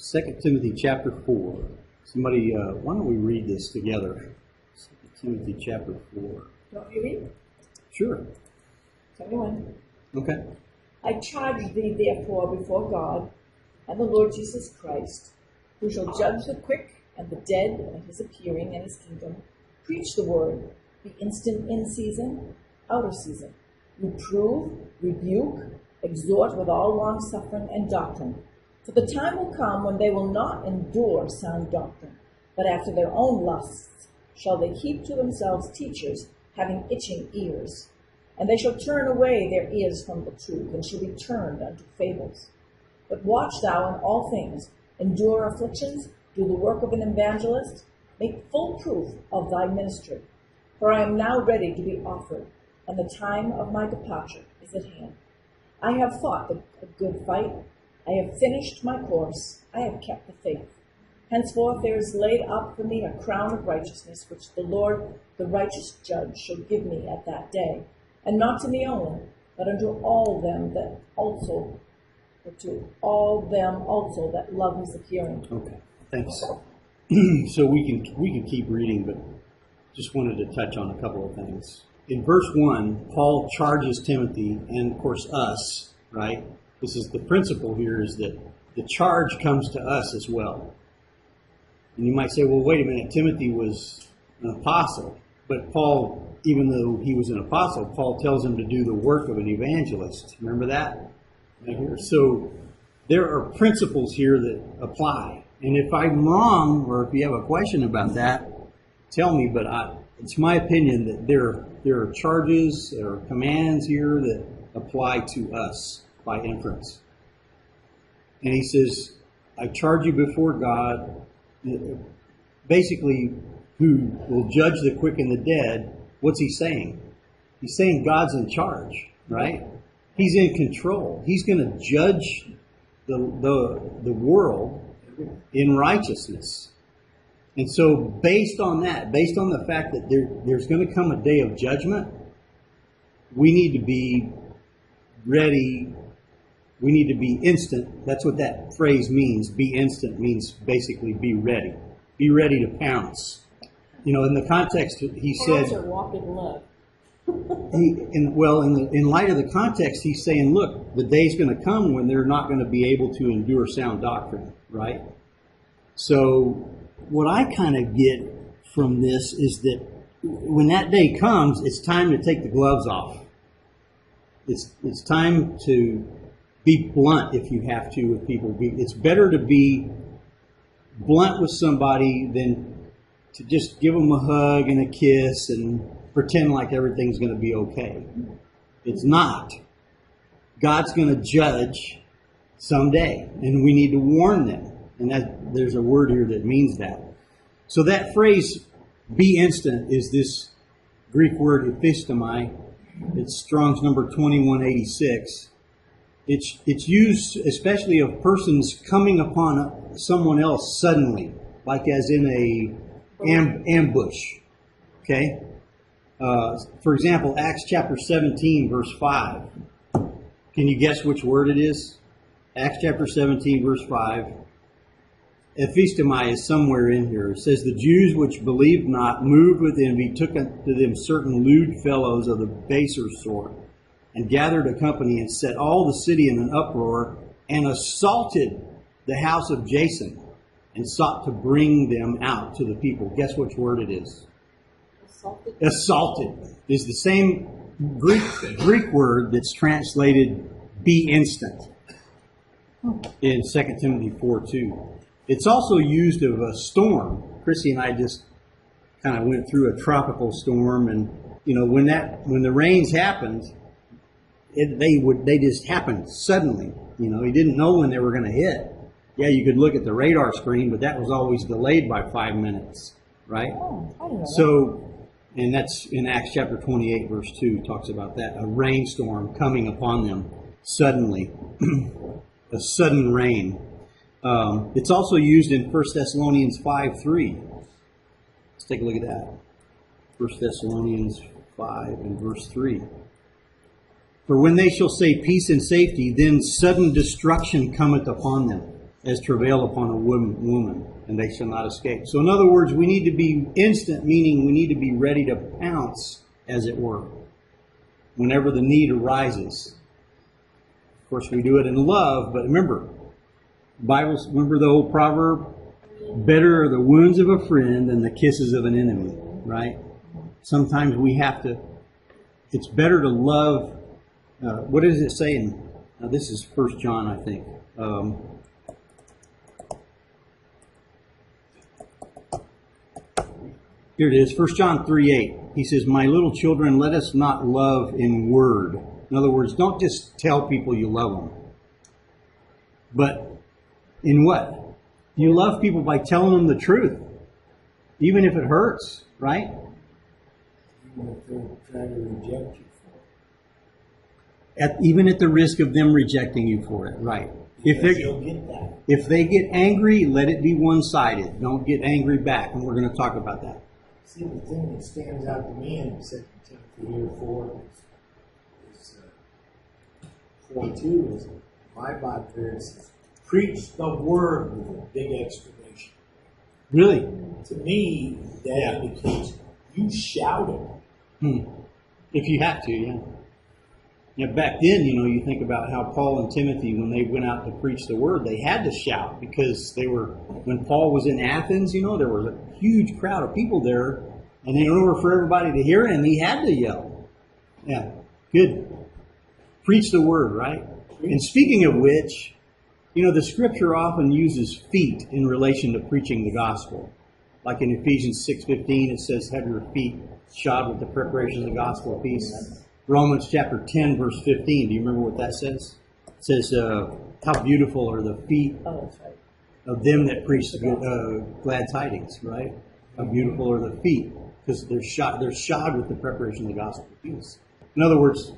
2 Timothy chapter 4. Somebody, why don't we read this together? 2 Timothy chapter 4. Don't you read? Sure. 21. Okay. I charge thee therefore before God and the Lord Jesus Christ, who shall judge the quick and the dead at his appearing and his kingdom. Preach the word, be instant in season, out of season. Reprove, rebuke, exhort with all longsuffering and doctrine. For the time will come when they will not endure sound doctrine, but after their own lusts shall they heap to themselves teachers having itching ears. And they shall turn away their ears from the truth, and shall be turned unto fables. But watch thou in all things, endure afflictions, do the work of an evangelist, make full proof of thy ministry. For I am now ready to be offered, and the time of my departure is at hand. I have fought a good fight, I have finished my course, I have kept the faith. Henceforth there is laid up for me a crown of righteousness, which the Lord, the righteous judge, shall give me at that day, and not to me only, but unto all them also that love his appearing. Okay. Thanks. So we can keep reading, but just wanted to touch on a couple of things. In verse 1, Paul charges Timothy and, of course, us, right? This is the principle here, is that the charge comes to us as well. And you might say, well, wait a minute, Timothy was an apostle. But Paul, even though he was an apostle, Paul tells him to do the work of an evangelist. Remember that? Right here. So there are principles here that apply. And if I'm wrong, or if you have a question about that, tell me. But it's my opinion that there are charges, there are commands here that apply to us by inference. And he says, I charge you before God, basically, who will judge the quick and the dead. What's he saying? He's saying God's in charge, right? He's in control. He's going to judge the world in righteousness. And so based on that, based on the fact that there's going to come a day of judgment, we need to be ready. We need to be instant. That's what that phrase means. Be instant means basically be ready. Be ready to pounce. You know, in the context, he said, walk in love. in light of the context, he's saying, look, the day's going to come when they're not going to be able to endure sound doctrine, right? So what I kind of get from this is that when that day comes, it's time to take the gloves off. It's time to be blunt if you have to with people. It's better to be blunt with somebody than to just give them a hug and a kiss and pretend like everything's going to be okay. It's not. God's going to judge someday, and we need to warn them. And there's a word here that means that. So that phrase, be instant, is this Greek word epistomai. It's Strong's number 2186. It's used especially of persons coming upon someone else suddenly, like as in a ambush. Okay? For example, Acts chapter 17, verse 5. Can you guess which word it is? Acts chapter 17, verse 5. Ephistomai is somewhere in here. It says, the Jews which believed not, moved with envy, took unto them certain lewd fellows of the baser sort, and gathered a company, and set all the city in an uproar, and assaulted the house of Jason, and sought to bring them out to the people. Guess which word it is? Assaulted is the same Greek word that's translated be instant in 2 Timothy 4:2. It's also used of a storm. Chrissy and I just kind of went through a tropical storm, and you know when the rains happened, they just happened suddenly. You know, you didn't know when they were going to hit. Yeah, you could look at the radar screen, but that was always delayed by 5 minutes, right? Oh, I didn't know so, and that's in Acts chapter 28, verse 2, talks about that, a rainstorm coming upon them suddenly, a sudden rain. It's also used in 1 Thessalonians 5:3. Let's take a look at that. 1 Thessalonians 5 and verse 3. For when they shall say peace and safety, then sudden destruction cometh upon them. as travail upon a woman, and they shall not escape. So in other words, we need to be instant, meaning we need to be ready to pounce, as it were, whenever the need arises. Of course, we do it in love, but remember the old proverb, better are the wounds of a friend than the kisses of an enemy, right? Sometimes we have to, it's better to love, what does it say in, this is 1 John, I think. Here it is, 1 John 3:8. He says, my little children, let us not love in word. In other words, don't just tell people you love them. But in what? You love people by telling them the truth, even if it hurts, right? Even if they're trying to reject you for it. Even at the risk of them rejecting you for it, right? You'll get that. If they get angry, let it be one-sided. Don't get angry back, and we're going to talk about that. See, the thing that stands out to me in 2 Timothy 4 is 4:2 is my Bible there it says, preach the word with a big exclamation. Really? To me, that indicates you shout it. If you have to, yeah. Yeah, back then, you think about how Paul and Timothy, when they went out to preach the word, they had to shout because when Paul was in Athens, there was a huge crowd of people there, and in order for everybody to hear him, he had to yell. Yeah, good. Preach the word, right? And speaking of which, the scripture often uses feet in relation to preaching the gospel. Like in Ephesians 6:15, it says, have your feet shod with the preparation of the gospel of peace. Romans chapter 10, verse 15. Do you remember what that says? It says, how beautiful are the feet of them that preach glad tidings, right? How beautiful are the feet, because they're shod with the preparation of the gospel of peace. In other words,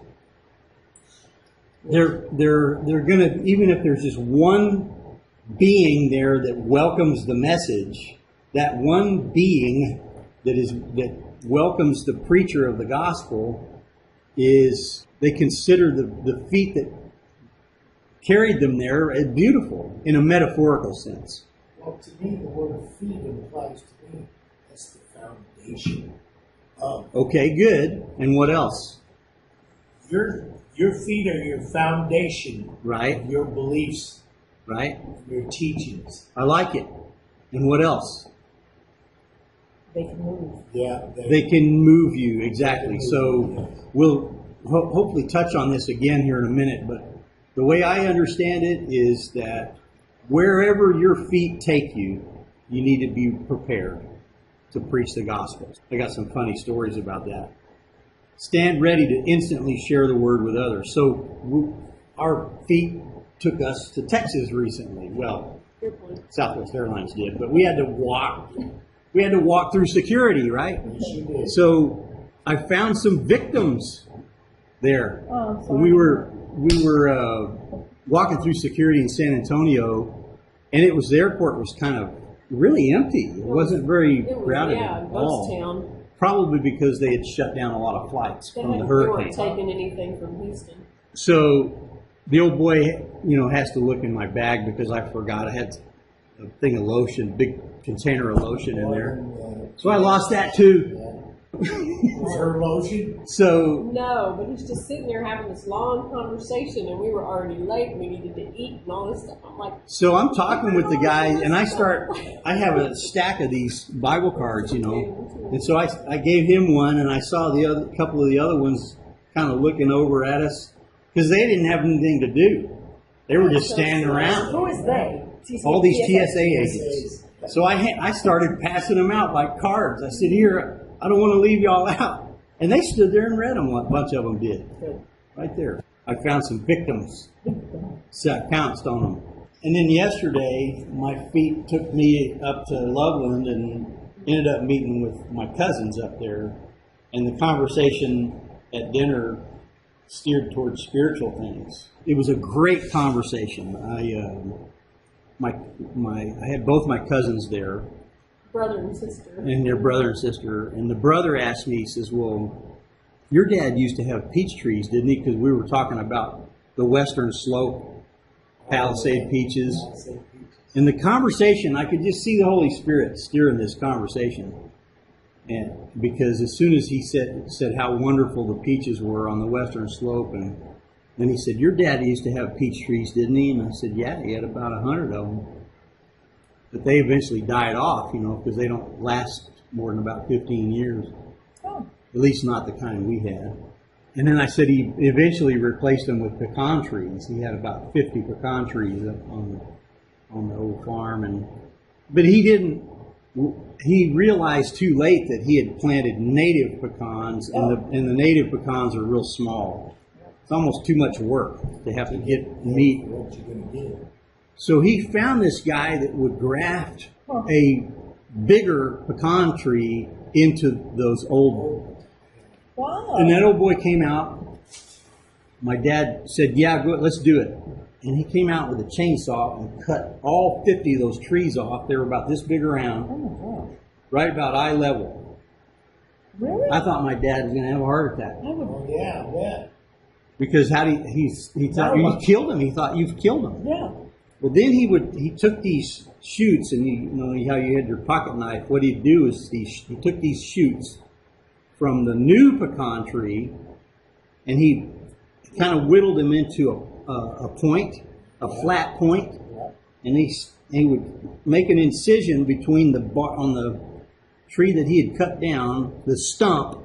they're gonna, even if there's just one being there that welcomes the message, that one being that welcomes the preacher of the gospel, is they consider the feet that carried them there as beautiful in a metaphorical sense. Well, to me, the word feet implies to me that's the foundation of. Okay, good. And what else? Your feet are your foundation. Right. Of your beliefs. Right. Your teachings. I like it. And what else? They can move. Yeah. They can move you, exactly. So we'll hopefully touch on this again here in a minute, but the way I understand it is that wherever your feet take you, you need to be prepared to preach the gospel. I got some funny stories about that. Stand ready to instantly share the word with others. So our feet took us to Texas recently. Well, Southwest Airlines did, but we had to walk. We had to walk through security, right? So I found some victims there. We were walking through security in San Antonio, and the airport was kind of really empty. It wasn't very crowded at all. Town. Probably because they had shut down a lot of flights from the They hurricane. weren't taking anything from Houston. So the old boy, has to look in my bag because I forgot I had a thing of lotion, big container of lotion in there. So I lost that too. Was her lotion? So No, but he's just sitting there having this long conversation, and we were already late. We needed to eat and all this stuff. I'm like, So I'm talking with the guy, and I have a stack of these Bible cards, and so I gave him one, and I saw the couple of the other ones kind of looking over at us because they didn't have anything to do. They were just standing around. Who is they? All these TSA agents. So I started passing them out like cards. I said, here, I don't want to leave y'all out. And they stood there and read them. A bunch of them did. Right there. I found some victims. Pounced on them. And then yesterday, my feet took me up to Loveland and ended up meeting with my cousins up there. And the conversation at dinner steered towards spiritual things. It was a great conversation. I had both my cousins there. brother and sister. And their brother and sister. And the brother asked me, he says, well, your dad used to have peach trees, didn't he? Because we were talking about the western slope, Palisade peaches. In the conversation, I could just see the Holy Spirit steering this conversation. And because as soon as he said how wonderful the peaches were on the western slope, and then he said, "Your dad used to have peach trees, didn't he?" And I said, "Yeah, he had about 100 of them, but they eventually died off, because they don't last more than about 15 years. Oh, At least not the kind we had." And then I said he eventually replaced them with pecan trees. He had about 50 pecan trees up on the old farm, but he didn't. He realized too late that he had planted native pecans, and the native pecans are real small. It's almost too much work to have to get meat. What you gonna do? So he found this guy that would graft a bigger pecan tree into those old. wow. And that old boy came out. My dad said, "Yeah, go, let's do it." And he came out with a chainsaw and cut all 50 of those trees off. They were about this big around, Oh my gosh. right about eye level. Really? I thought my dad was going to have a heart attack I would, Oh, yeah, I bet. because he thought you killed him. He thought you've killed him. yeah. Well, then he took these shoots, and you know how you had your pocket knife. What he'd do is he took these shoots from the new pecan tree, and he kind of whittled them into a point, a flat point, and he would make an incision between on the tree that he had cut down, the stump.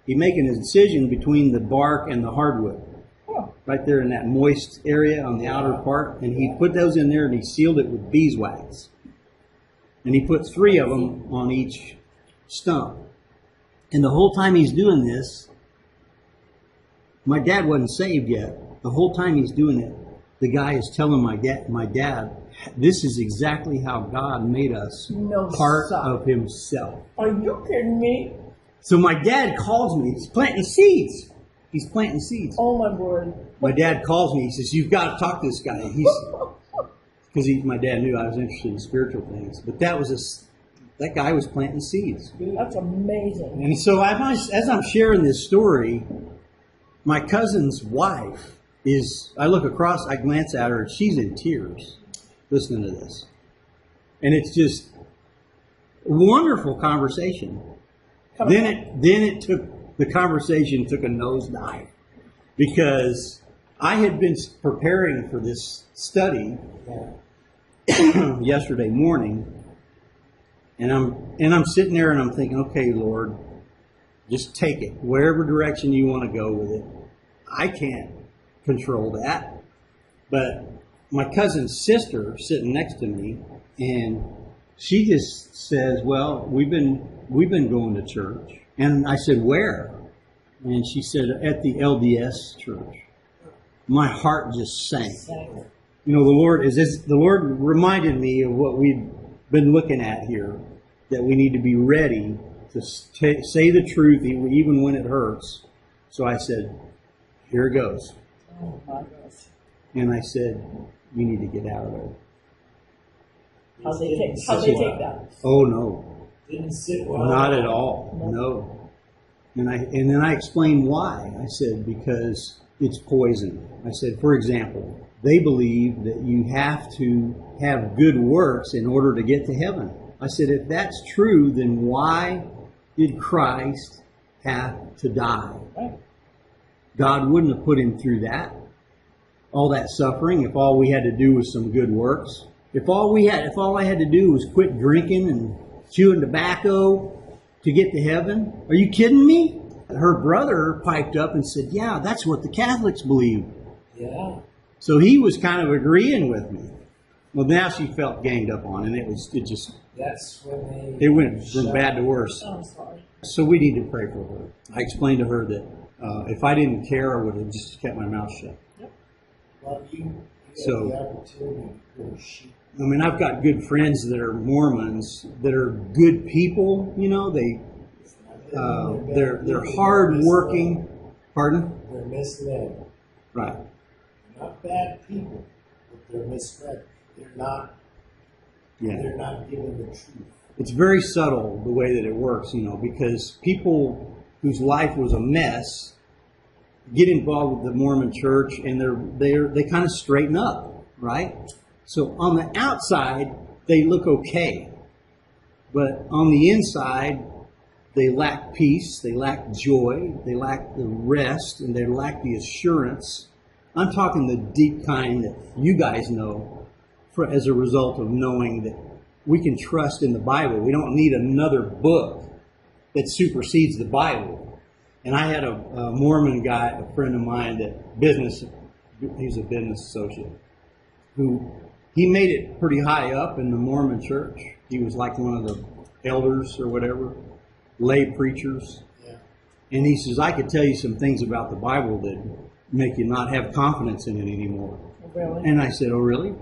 He'd make an incision between the bark and the hardwood, Oh, right there in that moist area on the outer part, and he put those in there and he sealed it with beeswax. And he put 3 of them on each stump. And the whole time he's doing this, my dad wasn't saved yet. The whole time he's doing it, the guy is telling my dad, this is exactly how God made us No, part stop. of himself. Are you kidding me? So my dad calls me. He's planting seeds. He's planting seeds. Oh my word. My dad calls me. He says, "You've got to talk to this guy." Because my dad knew I was interested in spiritual things. But that guy was planting seeds. That's amazing. And so as I'm sharing this story, my cousin's wife I look across, I glance at her, and she's in tears listening to this. And it's just a wonderful conversation. Then the conversation took a nosedive, because I had been preparing for this study yesterday morning, and I'm sitting there and I'm thinking, okay, Lord, just take it wherever direction you want to go with it. I can't control that. But my cousin's sister sitting next to me, and she just says, "Well, we've been going to church." And I said, "Where?" And she said, "At the LDS church." My heart just sank. The Lord reminded me of what we've been looking at here, that we need to be ready to say the truth even when it hurts. So I said, "Here it goes." Oh my gosh. And I said, "You need to get out of there." How'd they take that? Oh, no. Didn't sit well. Not at all. No. And then I explained why. I said, because it's poison. I said, for example, they believe that you have to have good works in order to get to heaven. I said, if that's true, then why did Christ have to die? Right. God wouldn't have put him through all that suffering, if all we had to do was some good works. If all I had to do was quit drinking and chewing tobacco to get to heaven. Are you kidding me? Her brother piped up and said, "Yeah, that's what the Catholics believe." Yeah. So he was kind of agreeing with me. Well, now she felt ganged up on, and it That's when they. it went from bad to worse. Oh, I'm sorry. So we need to pray for her. I explained to her that if I didn't care, I would have just kept my mouth shut. Well, you So- had the opportunity to go sheep. I mean, I've got good friends that are Mormons that are good people. They're hard working. Pardon? They're misled. Right. They're not bad people, but they're misled. They're not Yeah. giving the truth. It's very subtle the way that it works, because people whose life was a mess get involved with the Mormon Church, and they kind of straighten up, right? So on the outside, they look okay. But on the inside, they lack peace, they lack joy, they lack the rest, and they lack the assurance. I'm talking the deep kind that you guys know as a result of knowing that we can trust in the Bible. We don't need another book that supersedes the Bible. And I had a Mormon guy, a friend of mine, he's a business associate, who he made it pretty high up in the Mormon church. He was like one of the elders or whatever, lay preachers. Yeah. And he says, I could tell you some things about the Bible that make you not have confidence in it anymore. Really? And I said, oh, really?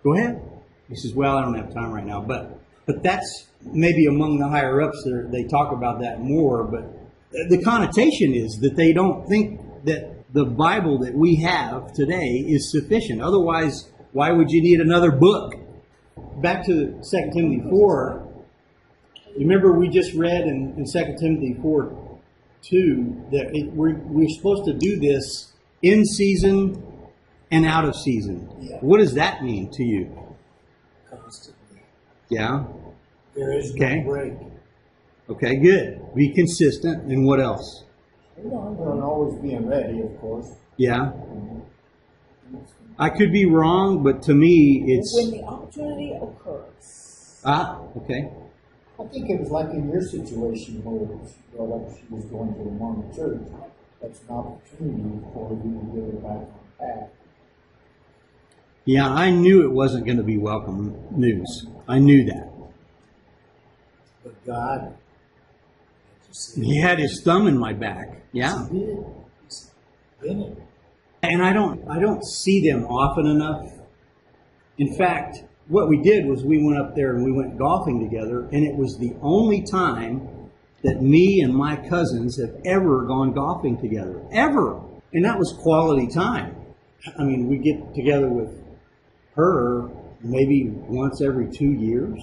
Go ahead. He says, well, I don't have time right now. But that's maybe among the higher ups, they talk about that more. But the connotation is that they don't think that the Bible that we have today is sufficient. Otherwise, why would you need another book? Back to 2 Timothy 4. You remember we just read in 2 Timothy 4:2 that we're supposed to do this in season and out of season. Yeah. What does that mean to you? Constantly. Yeah? There is Okay. no break. Okay, good. Be consistent. And what else? Hold on. Well, and always being ready, of course. Yeah? I could be wrong, but to me When it's... the opportunity occurs. Okay. I think it was like in your situation where she brought up she was going to the Mormon church. That's an opportunity for you to get her back on path. Yeah, I knew it wasn't going to be welcome news. I knew that. But God, He had His thumb in my back. Yeah. He did. He's in it. And I don't see them often enough. In fact, what we did was we went up there and we went golfing together, and it was the only time that me and my cousins have ever gone golfing together. Ever. And that was quality time. I mean, we get together with her maybe once every 2 years.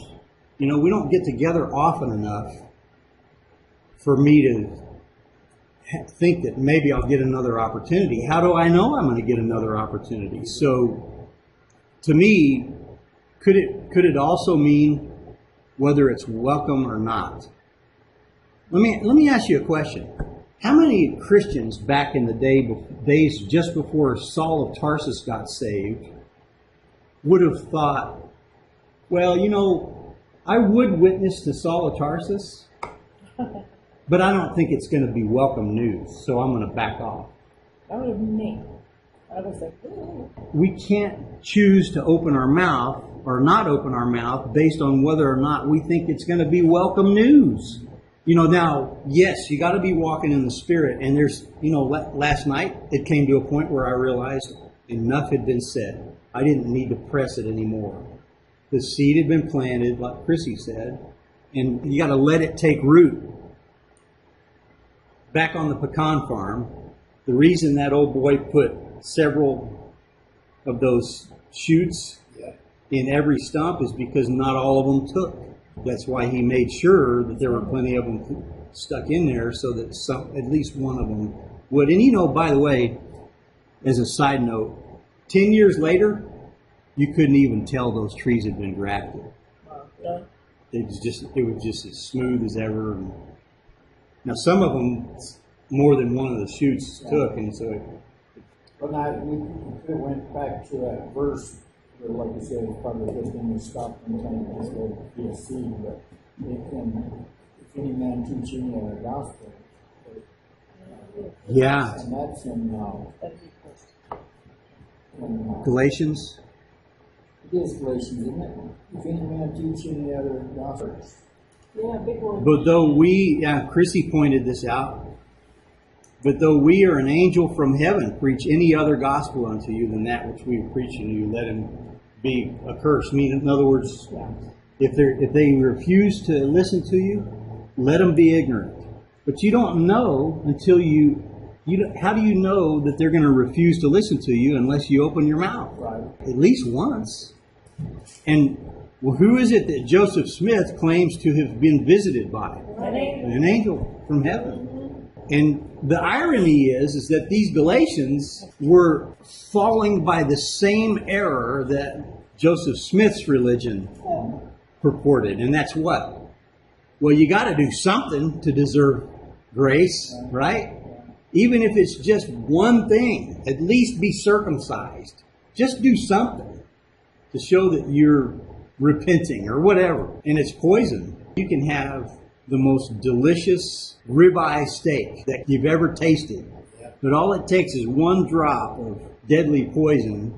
You know, we don't get together often enough for me to think that maybe I'll get another opportunity. How do I know I'm going to get another opportunity? So, to me, could it also mean whether it's welcome or not? Let me ask you a question. How many Christians back in the days just before Saul of Tarsus got saved would have thought, well, you know, I would witness to Saul of Tarsus, but I don't think it's going to be welcome news, so I'm going to back off. That would have been me. I was like, ooh. We can't choose to open our mouth or not open our mouth based on whether or not we think it's going to be welcome news. You know, now, yes, you got to be walking in the Spirit. And there's, you know, last night it came to a point where I realized enough had been said. I didn't need to press it anymore. The seed had been planted, like Chrissy said, and you got to let it take root. Back on the pecan farm, the reason that old boy put several of those shoots in every stump is because not all of them took. That's why he made sure that there were plenty of them stuck in there so that at least one of them would. And you know, by the way, as a side note, 10 years later, you couldn't even tell those trees had been grafted. Yeah. It was just as smooth as ever. And now some of them, more than one of the shoots took, and so But now we went back to that verse where, like you said, it's probably just in the stop and time just go be a seed. But if any man teach any other gospel, yeah, and that's in That'd be first. Galatians. It is Galatians, isn't it? If any man teach any other gospel. Yeah, big one. But though Chrissy pointed this out, but though we are an angel from heaven, preach any other gospel unto you than that which we preach unto you, let him be accursed. I mean, in other words, if they refuse to listen to you, let them be ignorant. But you don't know until how do you know that they're going to refuse to listen to you unless you open your mouth? Right. At least once. And well, who is it that Joseph Smith claims to have been visited by? An angel from heaven. And the irony is that these Galatians were falling by the same error that Joseph Smith's religion purported. And that's what? Well, you got to do something to deserve grace, right? Even if it's just one thing, at least be circumcised. Just do something to show that you're repenting or whatever. And it's poison. You can have the most delicious ribeye steak that you've ever tasted. But all it takes is one drop of deadly poison.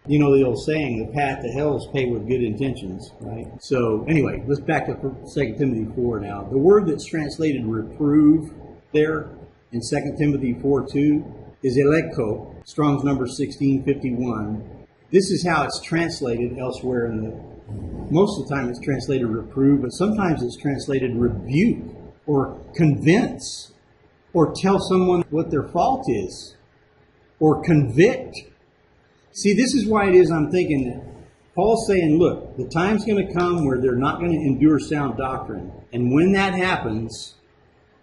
You know the old saying, the path to hell is paved with good intentions, right? So anyway, let's back up to 2 Timothy 4 now. The word that's translated reprove there in 2 Timothy 4:2 is elegko, Strong's number 1651. This is how it's translated elsewhere in the, most of the time it's translated reprove, but sometimes it's translated rebuke or convince or tell someone what their fault is or convict. See, this is why it is I'm thinking that Paul's saying, look, the time's going to come where they're not going to endure sound doctrine. And when that happens,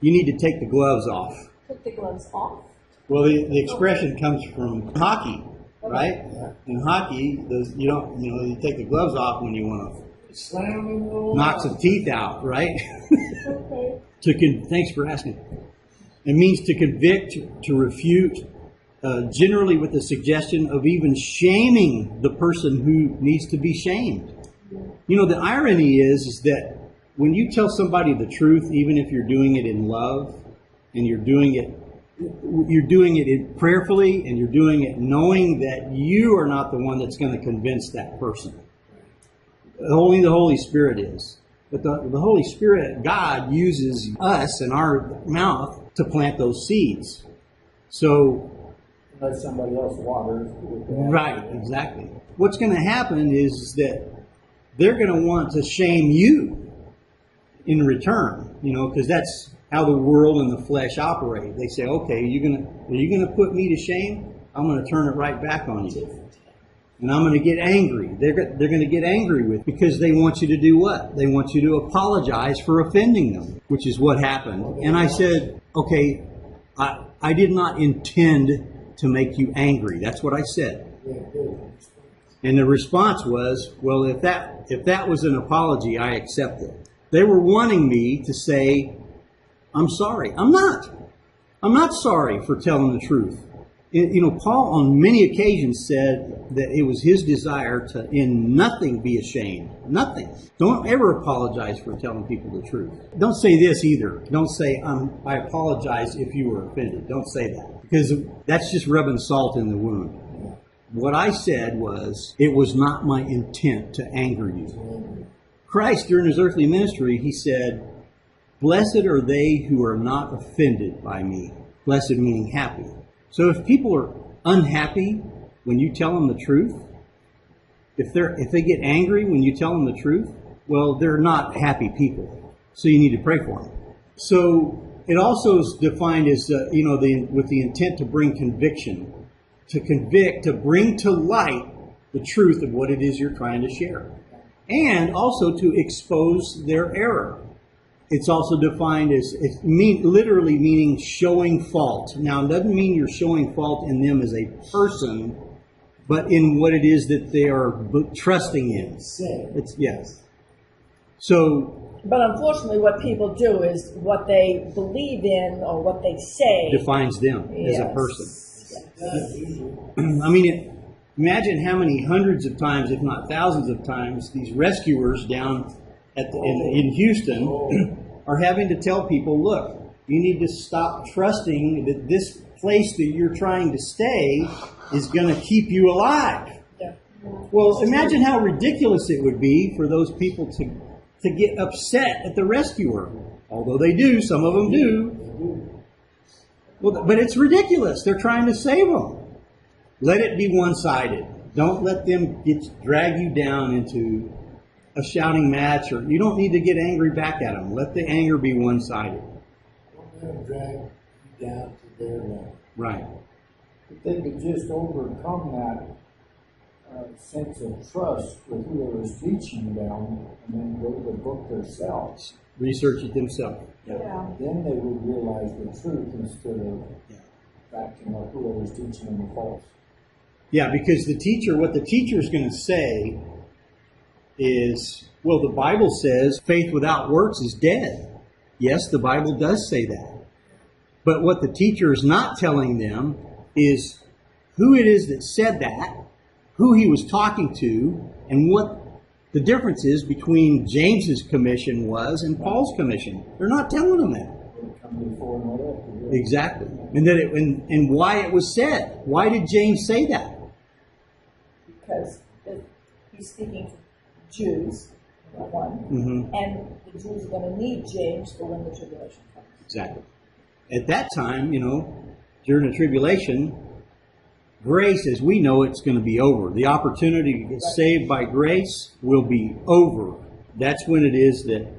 you need to take the gloves off. Took the gloves off? Well, the expression comes from hockey, right? In hockey, you take the gloves off when you want to knock some teeth out, right? Thanks for asking. It means to convict, to refute, generally with the suggestion of even shaming the person who needs to be shamed. You know, the irony is that when you tell somebody the truth, even if you're doing it in love, and you're doing it prayerfully, and you're doing it knowing that you are not the one that's going to convince that person. Only the Holy Spirit is. But the Holy Spirit, God, uses us and our mouth to plant those seeds. So, let somebody else water. right, exactly. What's going to happen is that they're going to want to shame you in return, because that's how the world and the flesh operate. They say, okay, are you going to put me to shame? I'm going to turn it right back on you. And I'm going to get angry. They're going to get angry with you because they want you to do what? They want you to apologize for offending them, which is what happened. And I said, okay, I did not intend to make you angry. That's what I said. And the response was, well, if that was an apology, I accept it. They were wanting me to say, I'm sorry. I'm not. I'm not sorry for telling the truth. Paul on many occasions said that it was his desire to in nothing be ashamed. Nothing. Don't ever apologize for telling people the truth. Don't say this either. Don't say, I apologize if you were offended. Don't say that. Because that's just rubbing salt in the wound. What I said was, it was not my intent to anger you. Christ, during his earthly ministry, he said, blessed are they who are not offended by me. Blessed meaning happy. So if people are unhappy when you tell them the truth, if they get angry when you tell them the truth, well, they're not happy people. So you need to pray for them. So it also is defined as, with the intent to bring conviction, to convict, to bring to light the truth of what it is you're trying to share. And also to expose their error. It's also defined as, literally meaning showing fault. Now, it doesn't mean you're showing fault in them as a person, but in what it is that they are trusting in. Yes. So, but unfortunately, what people do is what they believe in or what they say defines them as a person. Yes. Imagine how many hundreds of times, if not thousands of times, these rescuers down in Houston are having to tell people, look, you need to stop trusting that this place that you're trying to stay is going to keep you alive. Yeah. Well, imagine how ridiculous it would be for those people to get upset at the rescuer. Although they do, some of them do. Well, but it's ridiculous. They're trying to save them. Let it be one-sided. Don't let them drag you down into a shouting match, or you don't need to get angry back at them. Let the anger be one-sided. Don't let them drag you down to their level. Right. If they could just overcome that sense of trust with whoever's teaching them, and then go to the book themselves. Research it themselves. Yeah. Then they would realize the truth instead of backing up whoever's teaching them the false. Yeah, because what the teacher is going to say is, well, the Bible says faith without works is dead. Yes, the Bible does say that. But what the teacher is not telling them is who it is that said that, who he was talking to, and what the difference is between James's commission was and Paul's commission. They're not telling them that. Come before and not after. Exactly. And that and why it was said. Why did James say that? Because he's speaking to Jews, number one, Mm-hmm. and the Jews are going to need James for when the tribulation comes. Exactly. At that time, during the tribulation, grace as we know it's going to be over. The opportunity to get saved by grace will be over. That's when it is that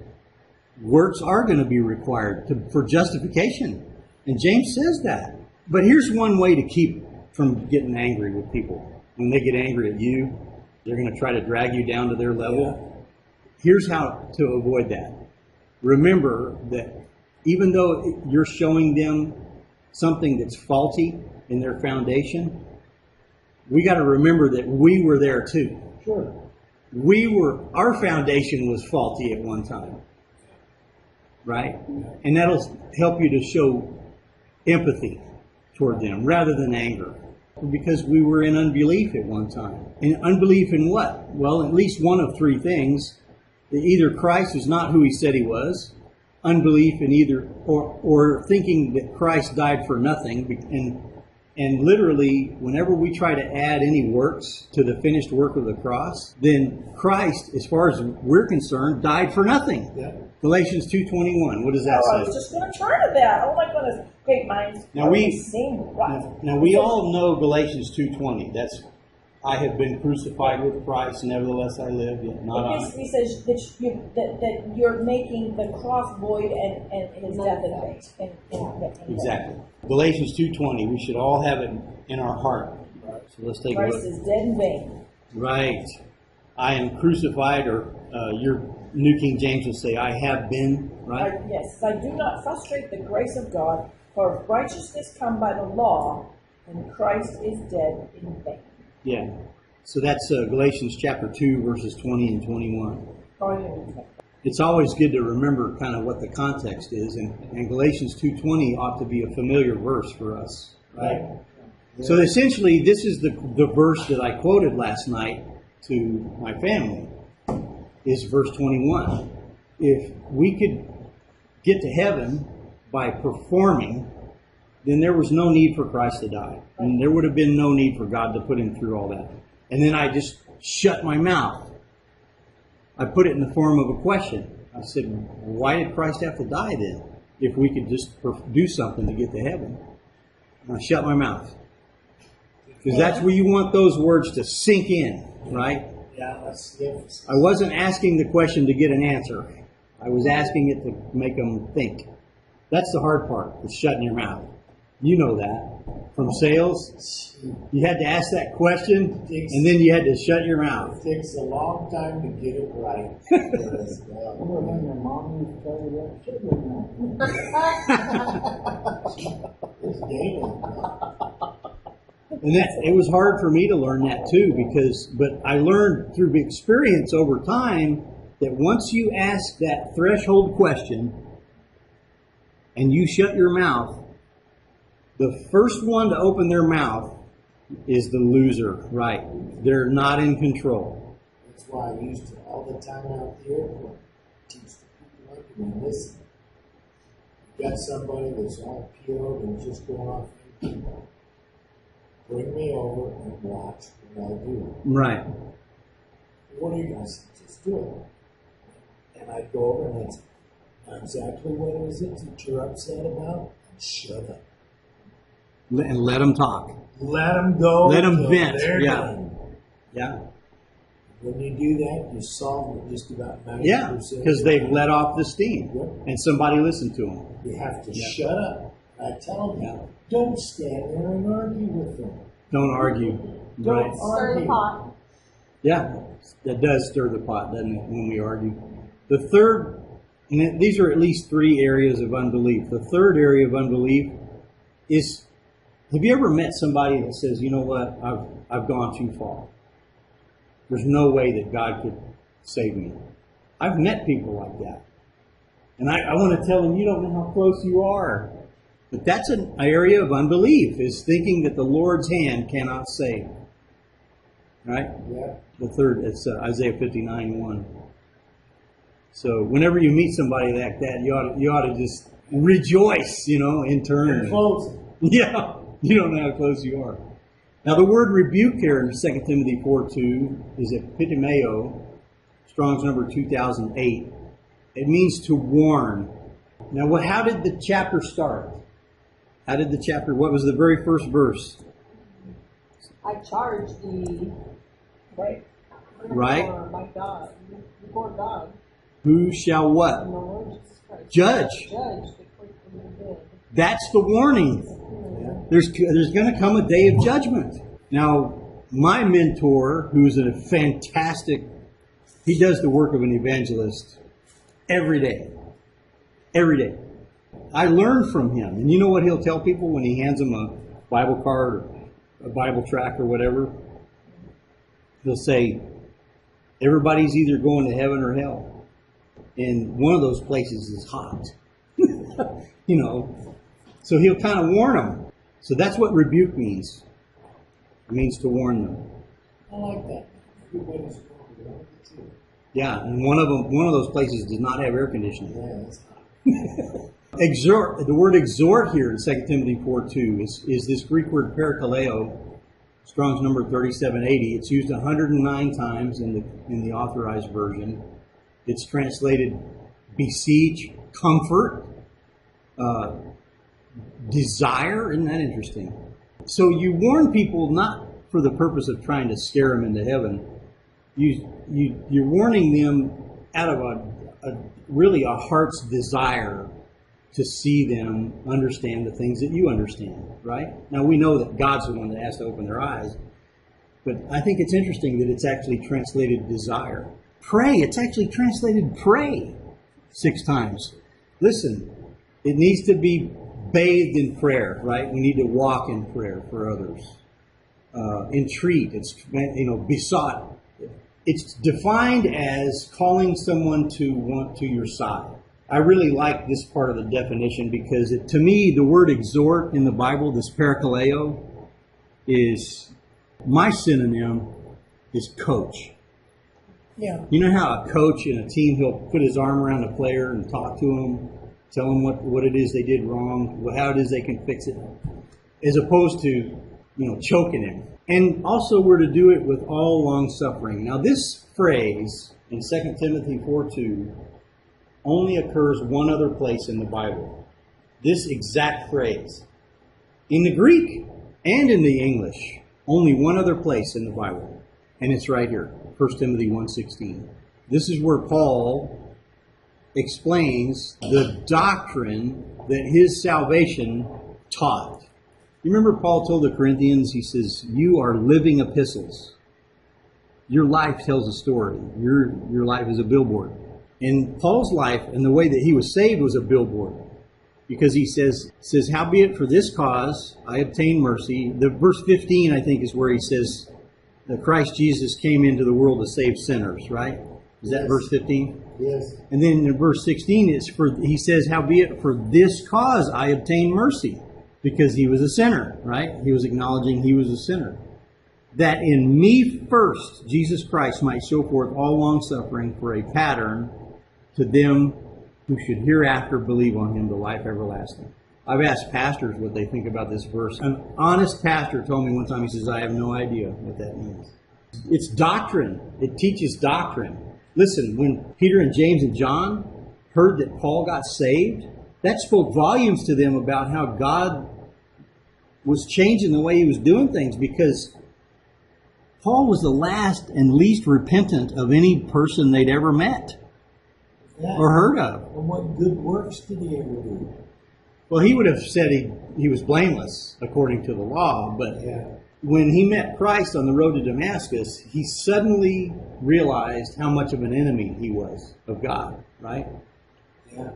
works are going to be required for justification. And James says that. But here's one way to keep from getting angry with people. When they get angry at you, they're going to try to drag you down to their level. Here's how to avoid that. Remember that even though you're showing them something that's faulty in their foundation, we got to remember that we were there too. Sure. Our foundation was faulty at one time. Right? And that'll help you to show empathy toward them rather than anger. Because we were in unbelief at one time. And unbelief in what? Well, at least one of three things. That either Christ is not who he said he was, unbelief in either, or thinking that Christ died for nothing. And literally, whenever we try to add any works to the finished work of the cross, then Christ, as far as we're concerned, died for nothing. Yeah. Galatians 2:21. What does that Oh, I say? was just going to turn to that. Oh my goodness. Great minds. Now we- sing right. Now we all know Galatians 2:20. That's, I have been crucified with Christ, nevertheless I live, yet not It I. basically says that you're making the cross void and his death and faith. Exactly. Galatians 2:20. We should all have it in our heart. So let's take a Christ look. is dead in vain. Right. I am crucified, or your New King James will say, I have been. Right. Yes, I do not frustrate the grace of God, for if righteousness come by the law, then Christ is dead in vain. Yeah. So that's Galatians chapter 2, verses 20 and 21. It's always good to remember kind of what the context is, and Galatians 2:20 ought to be a familiar verse for us, right? So essentially, this is the verse that I quoted last night to my family, is verse 21. If we could get to heaven by performing, then there was no need for Christ to die. And there would have been no need for God to put him through all that. And then I just shut my mouth. I put it in the form of a question. I said, why did Christ have to die then? If we could just do something to get to heaven. And I shut my mouth. Because that's where you want those words to sink in, right? Yeah, that's the emphasis. I wasn't asking the question to get an answer. I was asking it to make them think. That's the hard part, is shutting your mouth. You know that. From sales, you had to ask that question, and then you had to shut your mouth. It takes a long time to get it right. Because, Remember when your mom used to tell you that? Shut your mouth. it's daily. And it was hard for me to learn that too, but I learned through experience over time that once you ask that threshold question and you shut your mouth, the first one to open their mouth is the loser, right? They're not in control. That's why I used to all the time out there teach the people like me. Listen, you got somebody that's all pure and just going off empty. Bring me over and watch what I do. Right. What are you guys? Just do it. And I'd go over and that's exactly what is it that you're upset about? And shut up. And let them talk. Let them go. Let 'em till vent, they're yeah. done. Yeah. When you do that, you solve it just about 90%. Yeah, because they've let off the steam, Yep. and somebody listened to them. You have to Yeah. shut up. I tell them, Yeah. don't stand there and argue with them. Don't argue. Don't Right. Stir the pot. Yeah, that does stir the pot, doesn't it, when we argue. The third, and these are at least three areas of unbelief. The third area of unbelief is, have you ever met somebody that says, you know what, I've gone too far. There's no way that God could save me. I've met people like that. And I want to tell them, you don't know how close you are. But that's an area of unbelief, is thinking that the Lord's hand cannot save. Right? Yeah. The third, it's Isaiah 59:1. So whenever you meet somebody like that, you ought to just rejoice, in turn. You're close. Yeah, you don't know how close you are. Now the word rebuke here in 2 Timothy 4:2 is epitimeo, Strong's number 2008. It means to warn. Now how did the chapter start? What was the very first verse? I charge thee, Right. Right? by God, before God, Who shall and what? the Lord Jesus Christ. Judge. Judge the quick and the dead. That's the warning. There's going to come a day of judgment. Now, my mentor, who's a fantastic, he does the work of an evangelist every day. Every day. I learn from him. And you know what he'll tell people when he hands them a Bible card or a Bible tract or whatever? He'll say, everybody's either going to heaven or hell. And one of those places is hot. So he'll kind of warn them. So that's what rebuke means. It means to warn them. I like that. Everybody's going to want it too. Yeah, and one of those places does not have air conditioning. Yeah, that's hot. Exhort. The word exhort here in 2 Timothy 4:2 is this Greek word parakaleo, Strong's number 3780. It's used 109 times in the Authorized Version. It's translated beseech, comfort, desire. Isn't that interesting? So you warn people not for the purpose of trying to scare them into heaven. You're warning them out of really a heart's desire to see them understand the things that you understand, right? Now we know that God's the one that has to open their eyes, but I think it's interesting that it's actually translated desire. Pray, it's actually translated pray 6 times. Listen, it needs to be bathed in prayer, right? We need to walk in prayer for others. Entreat, it's, besought. It's defined as calling someone to your side. I really like this part of the definition because to me, the word exhort in the Bible, this parakaleo, is my synonym is coach. Yeah. You know how a coach in a team, he'll put his arm around a player and talk to him, tell him what it is they did wrong, how it is they can fix it, as opposed to, choking him. And also we're to do it with all long suffering. Now this phrase in 2 Timothy 4:2 only occurs one other place in the Bible. This exact phrase. In the Greek and in the English, only one other place in the Bible. And it's right here, 1 Timothy 1:16. This is where Paul explains the doctrine that his salvation taught. You remember Paul told the Corinthians, he says, you are living epistles. Your life tells a story. Your life is a billboard. And Paul's life and the way that he was saved was a billboard. Because he says, howbeit for this cause I obtained mercy. The verse 15, I think, is where he says that Christ Jesus came into the world to save sinners, right? Is that verse 15? Yes. And then in verse 16, he says, howbeit for this cause I obtained mercy. Because he was a sinner, right? He was acknowledging he was a sinner. That in me first, Jesus Christ might show forth all long suffering for a pattern to them who should hereafter believe on him, the life everlasting. I've asked pastors what they think about this verse. An honest pastor told me one time, he says, I have no idea what that means. It's doctrine. It teaches doctrine. Listen, when Peter and James and John heard that Paul got saved, that spoke volumes to them about how God was changing the way he was doing things, because Paul was the last and least repentant of any person they'd ever met or heard of. And what good works did he ever do? Well, he would have said he was blameless according to the law, but when he met Christ on the road to Damascus, he suddenly realized how much of an enemy he was of God, right? Yeah.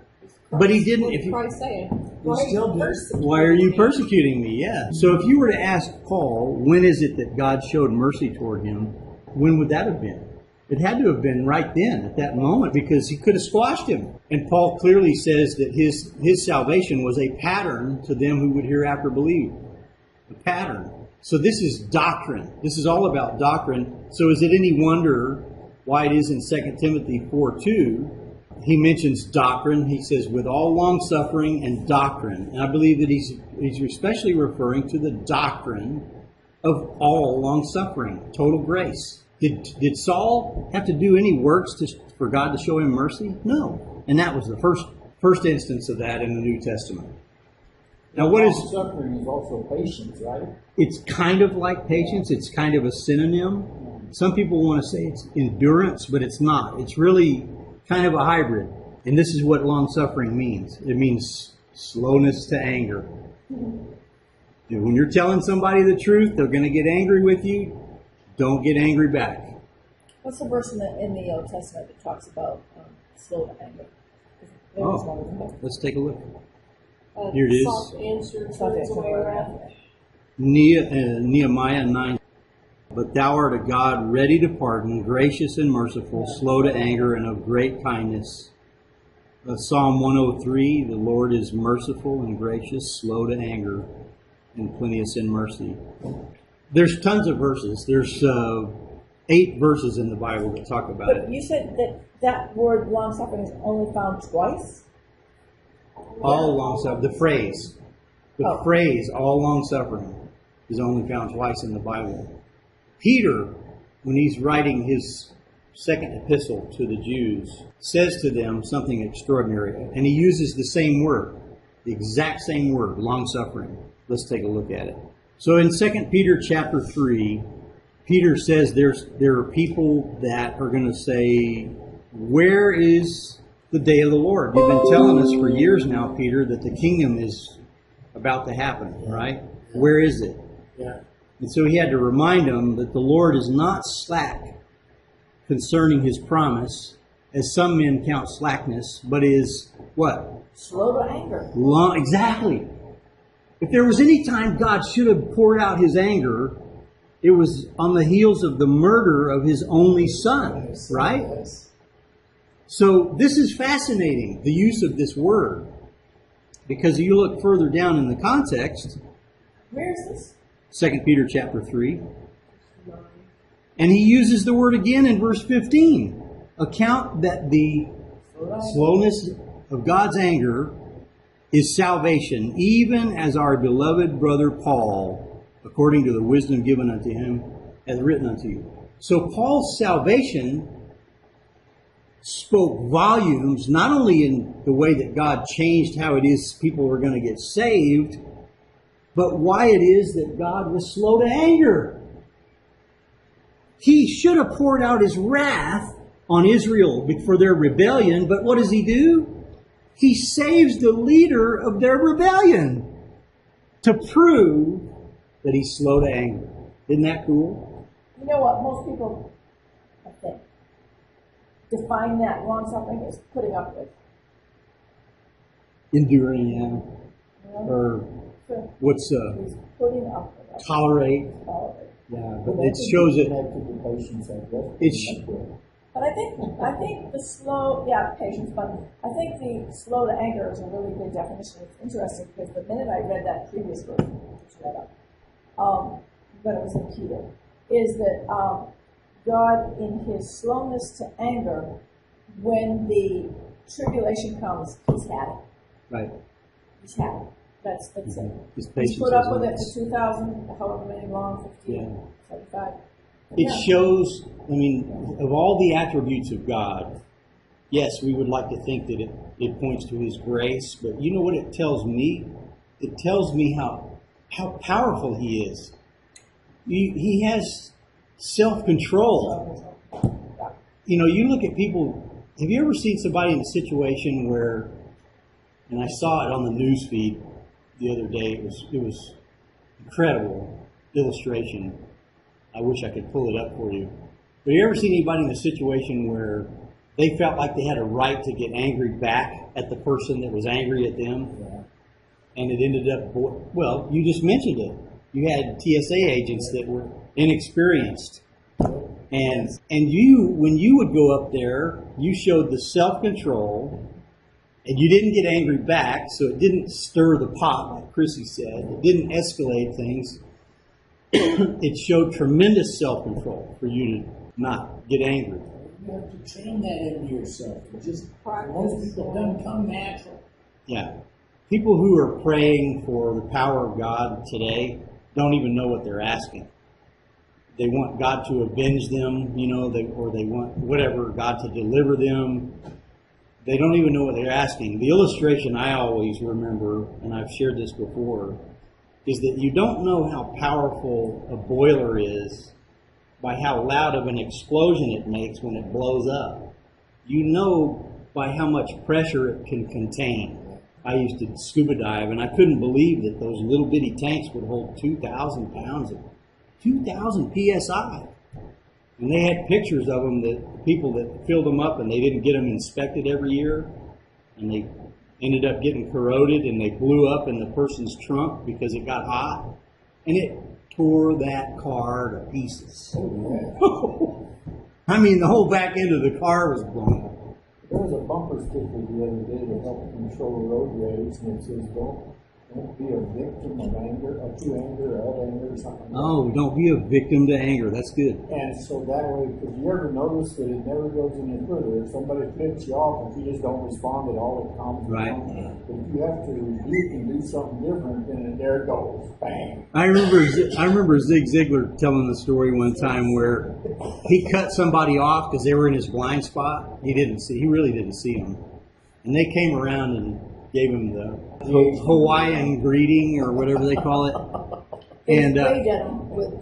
But he didn't. What did Christ say? Why are you persecuting me? Yeah. So if you were to ask Paul, when is it that God showed mercy toward him? When would that have been? It had to have been right then, at that moment, because he could have squashed him. And Paul clearly says that his salvation was a pattern to them who would hereafter believe. A pattern. So this is doctrine. This is all about doctrine. So is it any wonder why it is in 2 Timothy 4:2, he mentions doctrine. He says, with all long suffering and doctrine. And I believe that he's especially referring to the doctrine of all long suffering, total grace. Did Saul have to do any works for God to show him mercy? No. And that was the first instance of that in the New Testament. Now, what is suffering is also patience, right? It's kind of like patience. It's kind of a synonym. Some people want to say it's endurance, but it's not. It's really kind of a hybrid. And this is what long suffering means. It means slowness to anger. When you're telling somebody the truth, they're going to get angry with you. Don't get angry back. What's the verse in the Old Testament that talks about slow to anger? There was one of them. Let's take a look. Here it is. Soft answer turns away wrath. Nehemiah 9. But thou art a God ready to pardon, gracious and merciful, slow to anger, and of great kindness. Psalm 103, the Lord is merciful and gracious, slow to anger, and plenteous in mercy. There's tons of verses. There's 8 verses in the Bible that talk about it. But you said that word long suffering is only found twice? All long suffering. The phrase, all long suffering, is only found twice in the Bible. Peter, when he's writing his second epistle to the Jews, says to them something extraordinary. And he uses the same word, the exact same word, long suffering. Let's take a look at it. So in 2 Peter chapter 3, Peter says there are people that are going to say, where is the day of the Lord? You've been telling us for years now, Peter, that the kingdom is about to happen, right? Where is it? Yeah. And so he had to remind them that the Lord is not slack concerning his promise, as some men count slackness, but is what? Slow to anger. Long, exactly. If there was any time God should have poured out his anger, it was on the heels of the murder of his only son, right? Yes. So this is fascinating, the use of this word, because you look further down in the context, Where is this? 2 Peter chapter 3, and he uses the word again in verse 15. Account that the slowness of God's anger is salvation, even as our beloved brother Paul, according to the wisdom given unto him, hath written unto you. So Paul's salvation spoke volumes, not only in the way that God changed how it is people were going to get saved, but why it is that God was slow to anger. He should have poured out his wrath on Israel for their rebellion, but what does he do? He saves the leader of their rebellion to prove that he's slow to anger. Isn't that cool? You know what? Most people, I think, define that long suffering as putting up with. Enduring, yeah. You know? Or So what's he's putting up with it. tolerate. Tolerate. Yeah, but it shows it. Connected to patience, I guess. It's- But I think the slow, patience, but I think the slow to anger is a really good definition. It's interesting because the minute I read that previous verse, which read up, but it was in Peter, is that God, in his slowness to anger, when the tribulation comes, he's had it. Right. He's had it. That's it. His He's patience put up is with it immense. for 2,000, however many long, 15, Yeah. 75. It Yeah. shows, I mean, of all the attributes of God, yes, we would like to think that it points to his grace, but you know what it tells me? It tells me how powerful he is. He has self-control. You know, you look at people, have you ever seen somebody in a situation where, and I saw it on the news feed the other day, it was incredible illustration. I wish I could pull it up for you. But you ever seen anybody in a situation where they felt like they had a right to get angry back at the person that was angry at them? Yeah. And it ended up, well, you just mentioned it. You had TSA agents that were inexperienced. And you, when you would go up there, you showed the self-control, and you didn't get angry back, so it didn't stir the pot, like Chrissy said. It didn't escalate things. It showed tremendous self-control for you to not get angry. You have to train that into yourself. It just, most people don't come natural. Yeah. People who are praying for the power of God today don't even know what they're asking. They want God to avenge them, or they want whatever, God to deliver them. They don't even know what they're asking. The illustration I always remember, and I've shared this before, is that you don't know how powerful a boiler is by how loud of an explosion it makes when it blows up. You know by how much pressure it can contain. I used to scuba dive, and I couldn't believe that those little bitty tanks would hold 2,000 pounds of 2,000 PSI. And they had pictures of them, that people that filled them up, and they didn't get them inspected every year, and they ended up getting corroded, and they blew up in the person's trunk because it got hot, and it tore that car to pieces. I mean, the whole back end of the car was blown up. There was a bumper sticker the other day to help control road rage, and it says, don't be a victim of anger, to anger, or of anger, or something like that. Oh, don't be a victim to anger. That's good. And so that way, because you ever notice that it never goes any further. If somebody flips you off, if you just don't respond at all, it comes Right. down. But if you have to rebuke and do something different, then there it goes. Bang. I remember Zig Ziglar telling the story one time where he cut somebody off because they were in his blind spot. He really didn't see them. And they came around and gave him the Hawaiian greeting or whatever they call it. And waved at him with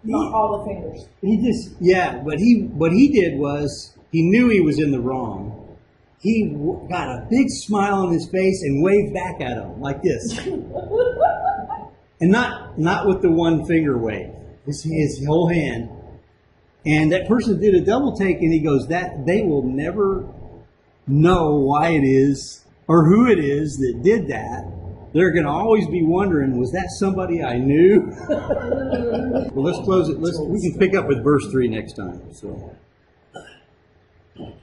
not all the fingers. What he did was he knew he was in the wrong. He got a big smile on his face and waved back at him like this. And not with the one finger wave, his whole hand. And that person did a double take, and he goes, that they will never know why it is or who it is that did that. They're going to always be wondering, was that somebody I knew? Well, let's close it. We can pick up with verse 3 next time. So,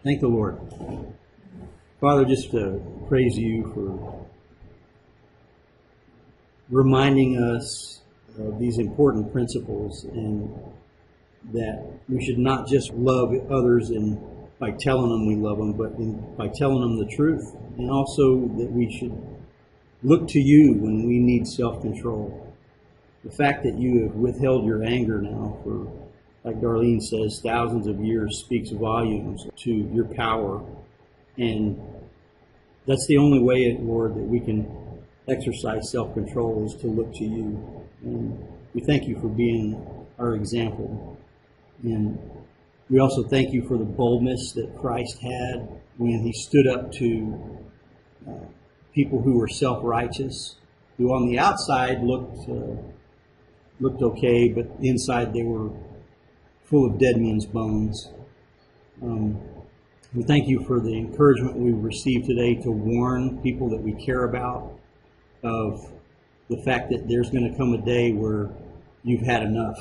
thank the Lord. Father, just praise you for reminding us of these important principles, and that we should not just love others by telling them we love them, but by telling them the truth. And also that we should look to you when we need self-control. The fact that you have withheld your anger now for, like Darlene says, thousands of years speaks volumes to your power. And that's the only way, Lord, that we can exercise self-control, is to look to you. And we thank you for being our example. And we also thank you for the boldness that Christ had when he stood up to people who were self-righteous, who on the outside looked okay, but inside they were full of dead men's bones. We thank you for the encouragement we've received today to warn people that we care about of the fact that there's going to come a day where you've had enough.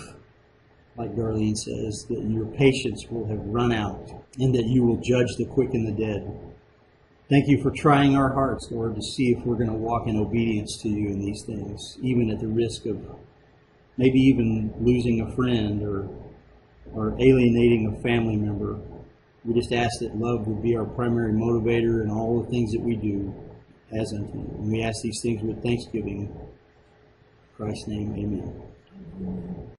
Like Darlene says, that your patience will have run out, and that you will judge the quick and the dead. Thank you for trying our hearts, Lord, to see if we're going to walk in obedience to you in these things, even at the risk of maybe even losing a friend or alienating a family member. We just ask that love would be our primary motivator in all the things that we do as unto you. And we ask these things with thanksgiving. In Christ's name, amen.